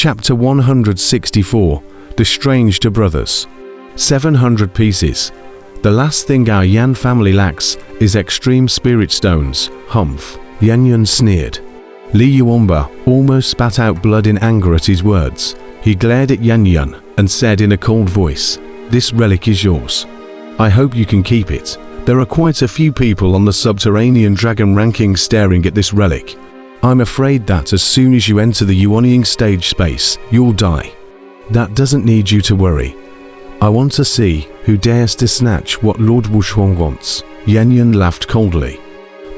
Chapter 164. The Strange to Brothers. 700 pieces. The last thing our Yan family lacks is extreme spirit stones, humph. Yanyan sneered. Li Yuanba almost spat out blood in anger at his words. He glared at Yanyan and said in a cold voice, "This relic is yours. I hope you can keep it. There are quite a few people on the subterranean dragon ranking staring at this relic. I'm afraid that as soon as you enter the ushering stage space, you'll die. That doesn't need you to worry. I want to see who dares to snatch what Lord Wuxia wants." Yanyan laughed coldly.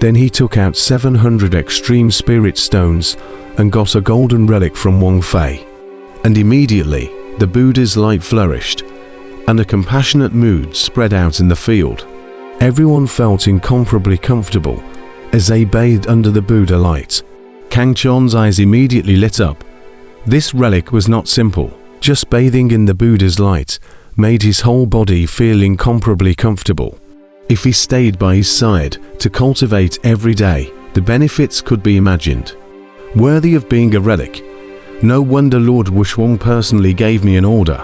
Then he took out 700 extreme spirit stones and got a golden relic from Wang Fei. And immediately, the Buddha's light flourished, and a compassionate mood spread out in the field. Everyone felt incomparably comfortable as they bathed under the Buddha light. Kang Chon's eyes immediately lit up. This relic was not simple. Just bathing in the Buddha's light made his whole body feel incomparably comfortable. If he stayed by his side to cultivate every day, the benefits could be imagined. Worthy of being a relic. No wonder Lord Wuxia personally gave me an order.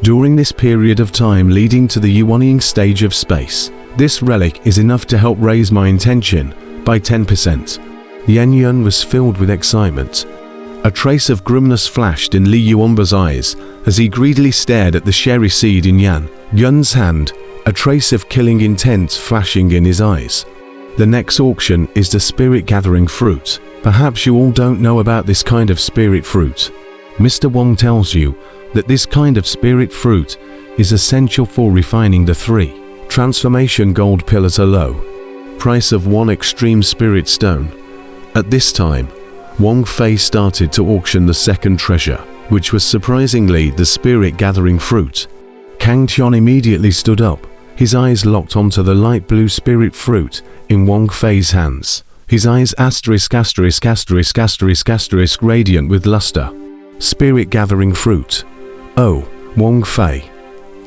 During this period of time leading to the ushering stage of space, this relic is enough to help raise my intention by 10%. Yanyan was filled with excitement. A trace of grimness flashed in Li Yuanba's eyes as he greedily stared at the sherry seed in Yan's hand, a trace of killing intent flashing in his eyes. The next auction is the spirit gathering fruit. Perhaps you all don't know about this kind of spirit fruit. Mr. Wang tells you that this kind of spirit fruit is essential for refining the 3 transformation gold pill at a low price of 1 extreme spirit stone. At this time, Wang Fei started to auction the second treasure, which was surprisingly the spirit gathering fruit. Kang Chon immediately stood up, his eyes locked onto the light blue spirit fruit in Wang Fei's hands. His eyes ****** radiant with luster. Spirit gathering fruit. Oh, Wang Fei.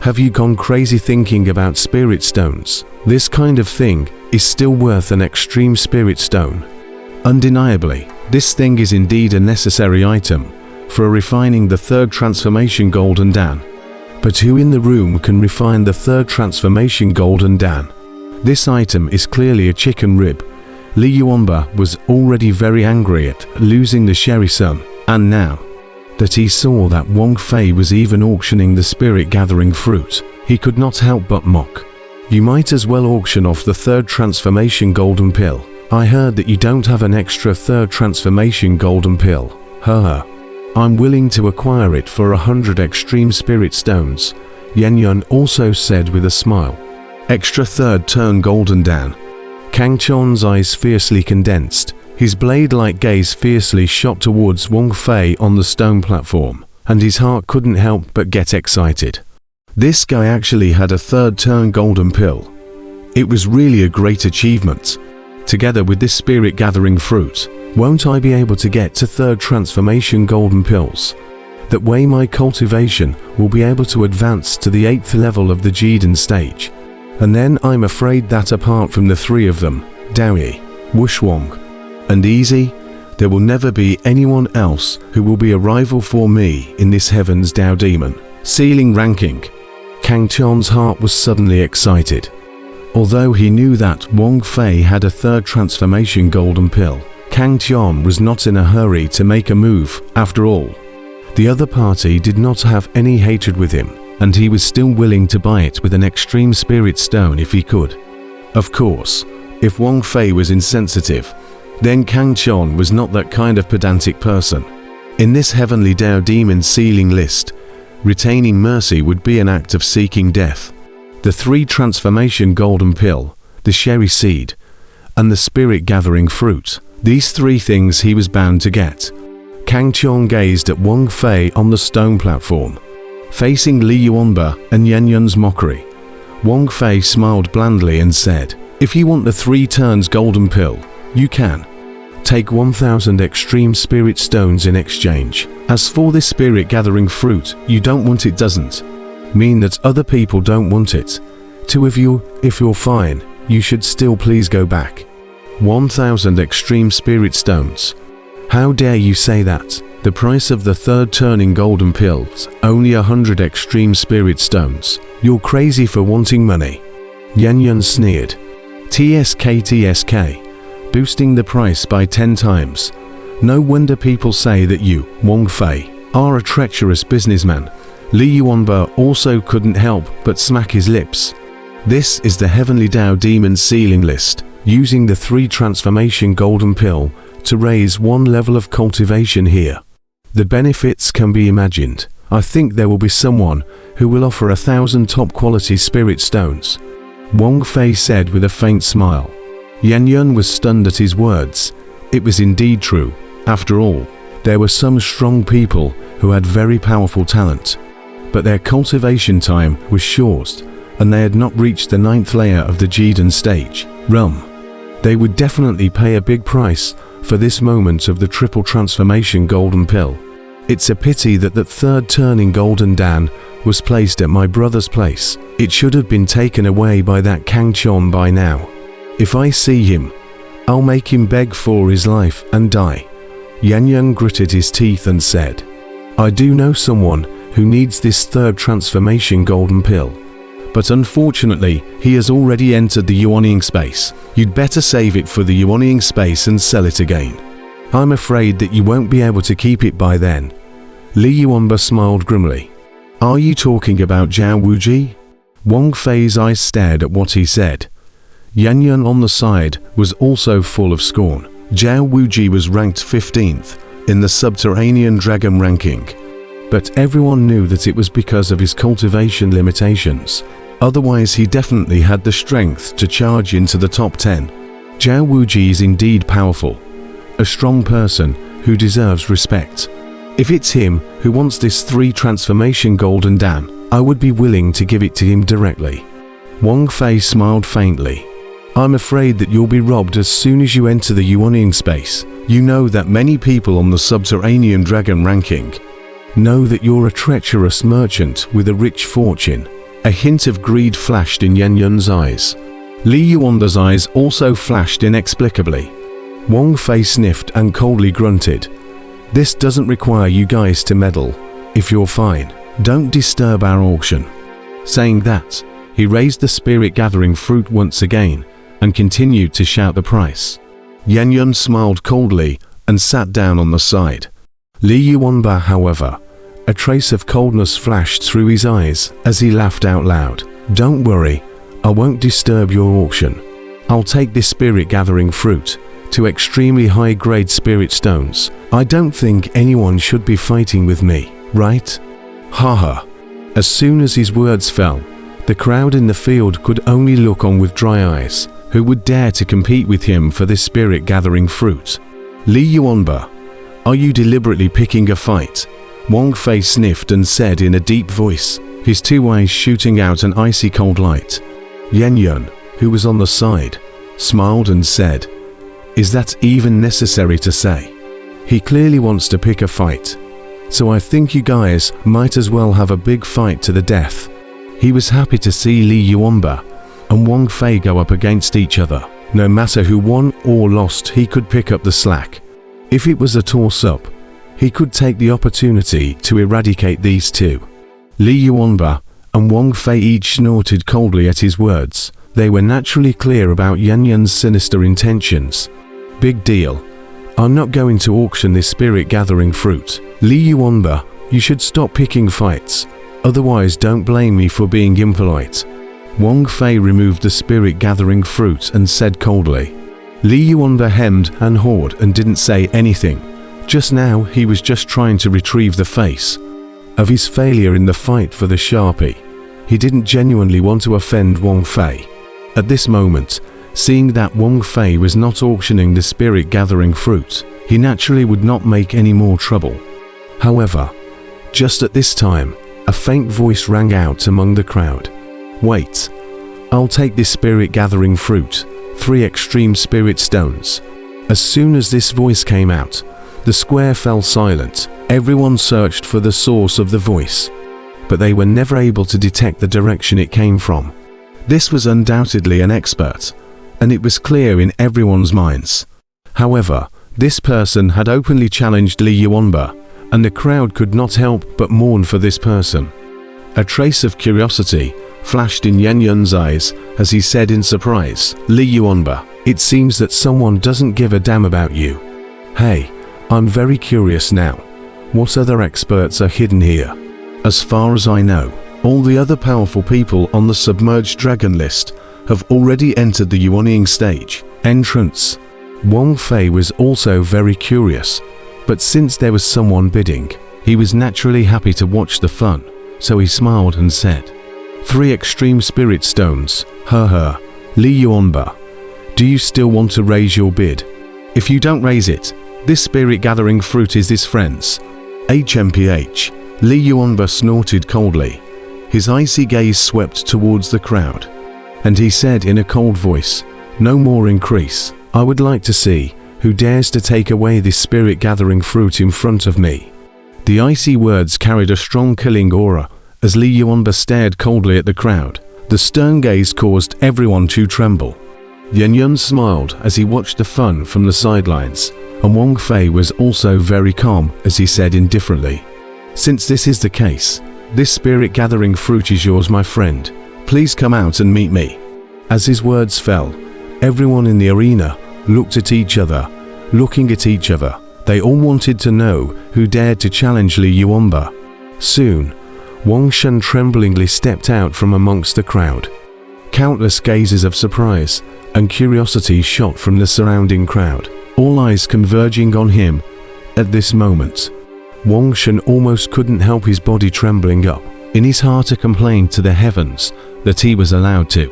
Have you gone crazy thinking about spirit stones? This kind of thing is still worth an extreme spirit stone. Undeniably, this thing is indeed a necessary item for refining the 3rd transformation golden dan. But who in the room can refine the 3rd transformation golden dan? This item is clearly a chicken rib. Li Yuanba was already very angry at losing the sherry sun, and now that he saw that Wang Fei was even auctioning the spirit gathering fruit, he could not help but mock. "You might as well auction off the 3rd transformation golden pill. I heard that you don't have an extra 3rd transformation golden pill. Haha. I'm willing to acquire it for 100 extreme spirit stones," Yanyan also said with a smile. Extra 3rd turn golden dan. Kang Chon's eyes fiercely condensed. His blade-like gaze fiercely shot towards Wang Fei on the stone platform, and his heart couldn't help but get excited. This guy actually had a 3rd turn golden pill. It was really a great achievement. Together with this spirit gathering fruit, won't I be able to get to 3rd transformation golden pills? That way my cultivation will be able to advance to the 8th level of the Jiden stage. And then I'm afraid that apart from the 3 of them, Daoyi, Wuxia, and Easy, there will never be anyone else who will be a rival for me in this Heaven's Dao Demon ceiling ranking. Kang Chon's heart was suddenly excited. Although he knew that Wang Fei had a 3rd transformation golden pill, Kang Chon was not in a hurry to make a move. After all, the other party did not have any hatred with him, and he was still willing to buy it with an extreme spirit stone if he could. Of course, if Wang Fei was insensitive, then Kang Chon was not that kind of pedantic person. In this heavenly Dao Demon ceiling list, retaining mercy would be an act of seeking death. The 3 transformation golden pill, the sherry seed, and the spirit gathering fruit. These 3 things he was bound to get. Kang Chon gazed at Wang Fei on the stone platform, facing Li Yuanba and Yanyan's mockery. Wang Fei smiled blandly and said, "If you want the 3 turns golden pill, you can. Take 1,000 extreme spirit stones in exchange. As for this spirit gathering fruit, you don't want it doesn't mean that other people don't want it. 2 of you, if you're fine, you should still please go back. 1,000 extreme spirit stones. How dare you say that? The price of the third turning golden pills, only 100 extreme spirit stones. You're crazy for wanting money. Yan sneered. TSK, boosting the price by 10 times. No wonder people say that you, Wang Fei, are a treacherous businessman. Li Yuanba also couldn't help but smack his lips. This is the Heavenly Dao Demon ceiling list, using the 3 transformation golden pill to raise 1 level of cultivation here. The benefits can be imagined. I think there will be someone who will offer 1,000 top quality spirit stones. Wang Fei said with a faint smile. Yan was stunned at his words. It was indeed true. After all, there were some strong people who had very powerful talent, but their cultivation time was short, and they had not reached the 9th layer of the Jidan stage, realm. They would definitely pay a big price for this moment of the triple transformation golden pill. It's a pity that that third turning golden Dan was placed at my brother's place. It should have been taken away by that Kang Chon by now. If I see him, I'll make him beg for his life and die. Yan gritted his teeth and said, I do know someone who needs this third transformation golden pill, but unfortunately he has already entered the yuaning space. You'd better save it for the yuaning space and sell it again. I'm afraid that you won't be able to keep it by then. Li Yuanba smiled grimly. Are you talking about Zhao Wuji? Wang Fei's eyes stared at what he said. Yan on the side was also full of scorn. Zhao Wuji was ranked 15th in the subterranean dragon ranking, but everyone knew that it was because of his cultivation limitations. Otherwise he definitely had the strength to charge into the top 10. Zhao Wuji is indeed powerful, a strong person who deserves respect. If it's him who wants this 3 transformation golden Dan, I would be willing to give it to him directly. Wang Fei smiled faintly. I'm afraid that you'll be robbed as soon as you enter the yuaning space. You know that many people on the subterranean dragon ranking know that you're a treacherous merchant with a rich fortune. A hint of greed flashed in Yan's eyes. Li Yuanba's eyes also flashed inexplicably. Wang Fei sniffed and coldly grunted. This doesn't require you guys to meddle. If you're fine, don't disturb our auction. Saying that, he raised the spirit gathering fruit once again and continued to shout the price. Yan smiled coldly and sat down on the side. Li Yuanba, however, a trace of coldness flashed through his eyes as he laughed out loud. Don't worry, I won't disturb your auction. I'll take this spirit gathering fruit to extremely high grade spirit stones. I don't think anyone should be fighting with me, right? Haha. As soon as his words fell, the crowd in the field could only look on with dry eyes. Who would dare to compete with him for this spirit gathering fruit? Li Yuanba, are you deliberately picking a fight? Wang Fei sniffed and said in a deep voice, his 2 eyes shooting out an icy cold light. Yan, who was on the side, smiled and said, is that even necessary to say? He clearly wants to pick a fight, so I think you guys might as well have a big fight to the death. He was happy to see Li Yuanba and Wang Fei go up against each other. No matter who won or lost, he could pick up the slack. If it was a toss-up, he could take the opportunity to eradicate these 2. Li Yuanba and Wang Fei each snorted coldly at his words. They were naturally clear about Yan's sinister intentions. Big deal. I'm not going to auction this spirit gathering fruit. Li Yuanba, you should stop picking fights. Otherwise don't blame me for being impolite. Wang Fei removed the spirit gathering fruit and said coldly. Li Yuanba hemmed and hawed and didn't say anything. Just now he was just trying to retrieve the face of his failure in the fight for the Sharpie. He didn't genuinely want to offend Wang Fei. At this moment, seeing that Wang Fei was not auctioning the spirit gathering fruit, he naturally would not make any more trouble. However, just at this time, a faint voice rang out among the crowd. Wait, I'll take this spirit gathering fruit, 3 extreme spirit stones. As soon as this voice came out, the square fell silent. Everyone searched for the source of the voice, but they were never able to detect the direction it came from. This was undoubtedly an expert, and it was clear in everyone's minds. However, This person had openly challenged Li Yuanba, and the crowd could not help but mourn for this person. A trace of curiosity flashed in Yan Yun's eyes as he said in surprise, "Li Yuanba, it seems that someone doesn't give a damn about you. Hey, I'm very curious now. What other experts are hidden here? As far as I know, all the other powerful people on the submerged dragon list have already entered the Yuanying stage entrance." Wang Fei was also very curious, but since there was someone bidding, he was naturally happy to watch the fun, so he smiled and said, "3 extreme spirit stones, Li Yuanba. Do you still want to raise your bid? If you don't raise it, this spirit gathering fruit is this friend's." HMPH, Li Yuanba snorted coldly. His icy gaze swept towards the crowd, and he said in a cold voice, "No more increase. I would like to see who dares to take away this spirit gathering fruit in front of me." The icy words carried a strong killing aura as Li Yuanba stared coldly at the crowd. The stern gaze caused everyone to tremble. Yan Yun smiled as he watched the fun from the sidelines, and Wang Fei was also very calm as he said indifferently, "Since this is the case, this spirit gathering fruit is yours, my friend. Please come out and meet me." As his words fell, everyone in the arena looked at each other. Looking at each other, they all wanted to know who dared to challenge Li Yuanba. Soon, Wang Shen tremblingly stepped out from amongst the crowd. Countless gazes of surprise and curiosity shot from the surrounding crowd, all eyes converging on him at this moment. Wang Shen almost couldn't help his body trembling up. In his heart a complaint to the heavens that he was allowed to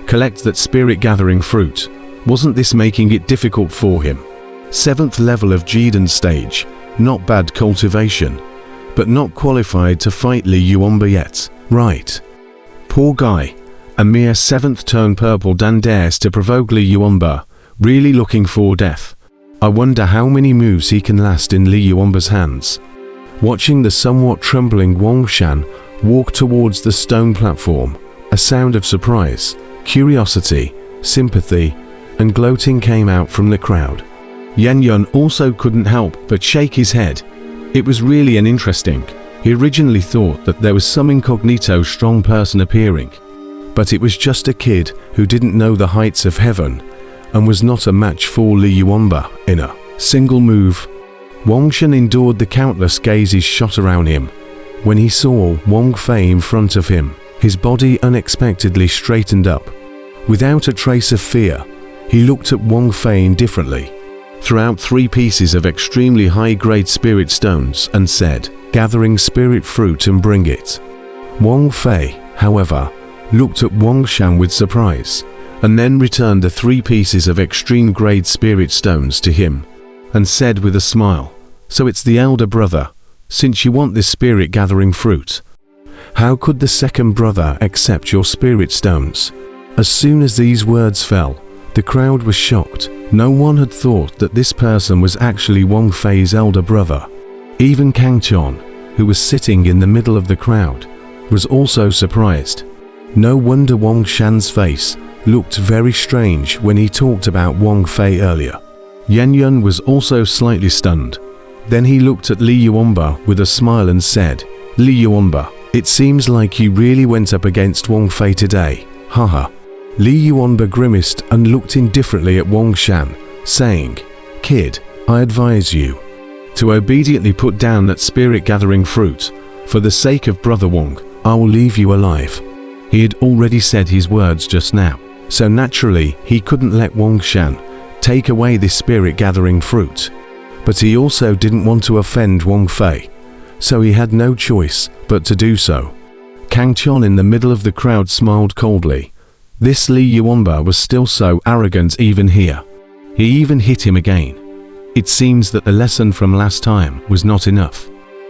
collect that spirit gathering fruit. Wasn't this making it difficult for him? 7th level of Jidan stage, not bad cultivation, but not qualified to fight Li Yuanba yet, right? Poor guy, a mere 7th turn purple dan dares to provoke Li Yuanba, really looking for death. I wonder how many moves he can last in Li Yuanba's hands. Watching the somewhat trembling Wang Shan walk towards the stone platform, a sound of surprise, curiosity, sympathy, and gloating came out from the crowd. Yan Yun also couldn't help but shake his head. It was really an interesting. He originally thought that there was some incognito strong person appearing, but it was just a kid who didn't know the heights of heaven and was not a match for Li Yuanba in a single move. Wang Shen endured the countless gazes shot around him. When he saw Wang Fei in front of him, his body unexpectedly straightened up. Without a trace of fear, he looked at Wang Fei indifferently, threw out 3 pieces of extremely high-grade spirit stones and said, "Gathering spirit fruit and bring it." Wang Fei, however, looked at Wang Shan with surprise, and then returned the 3 pieces of extreme-grade spirit stones to him, and said with a smile, "So it's the elder brother, since you want this spirit gathering fruit. How could the second brother accept your spirit stones?" As soon as these words fell, the crowd was shocked. No one had thought that this person was actually Wang Fei's elder brother. Even Kang Chon, who was sitting in the middle of the crowd, was also surprised. No wonder Wang Shan's face looked very strange when he talked about Wang Fei earlier. Yan Yun was also slightly stunned. Then he looked at Li Yuanba with a smile and said, "Li Yuanba, it seems like you really went up against Wang Fei today, haha." Li Yuanba grimaced and looked indifferently at Wang Shan, saying, "Kid, I advise you to obediently put down that spirit gathering fruit. For the sake of Brother Wang, I will leave you alive." He had already said his words just now, so naturally he couldn't let Wang Shan take away this spirit gathering fruit. But he also didn't want to offend Wang Fei, so he had no choice but to do so. Kang Chon in the middle of the crowd smiled coldly. This Li Yuanba was still so arrogant even here. He even hit him again. It seems that the lesson from last time was not enough.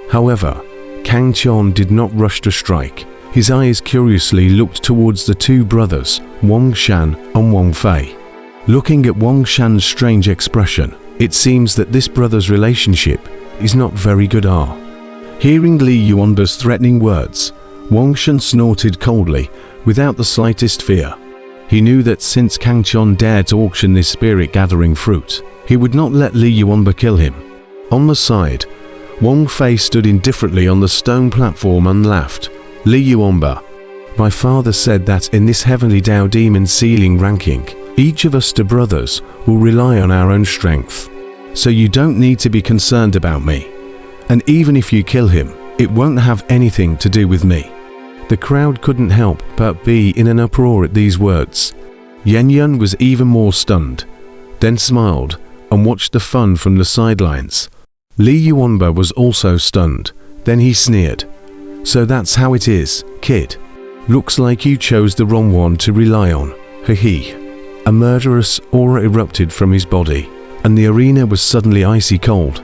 However, Kang Chon did not rush to strike. His eyes curiously looked towards the 2 brothers, Wang Shan and Wang Fei. Looking at Wang Shan's strange expression, it seems that this brother's relationship is not very good. Hearing Li Yuanba's threatening words, Wang Shan snorted coldly without the slightest fear. He knew that since Kang Chon dared to auction this spirit-gathering fruit, he would not let Li Yuanba kill him. On the side, Wang Fei stood indifferently on the stone platform and laughed. Li Yuanba, my father said that in this heavenly Dao demon ceiling ranking, each of us brothers will rely on our own strength. So you don't need to be concerned about me. And even if you kill him, it won't have anything to do with me. The crowd couldn't help but be in an uproar at these words. Yan Yun was even more stunned, then smiled and watched the fun from the sidelines. Li Yuanba was also stunned, then he sneered. So that's how it is, kid. Looks like you chose the wrong one to rely on, he. A murderous aura erupted from his body, and the arena was suddenly icy cold.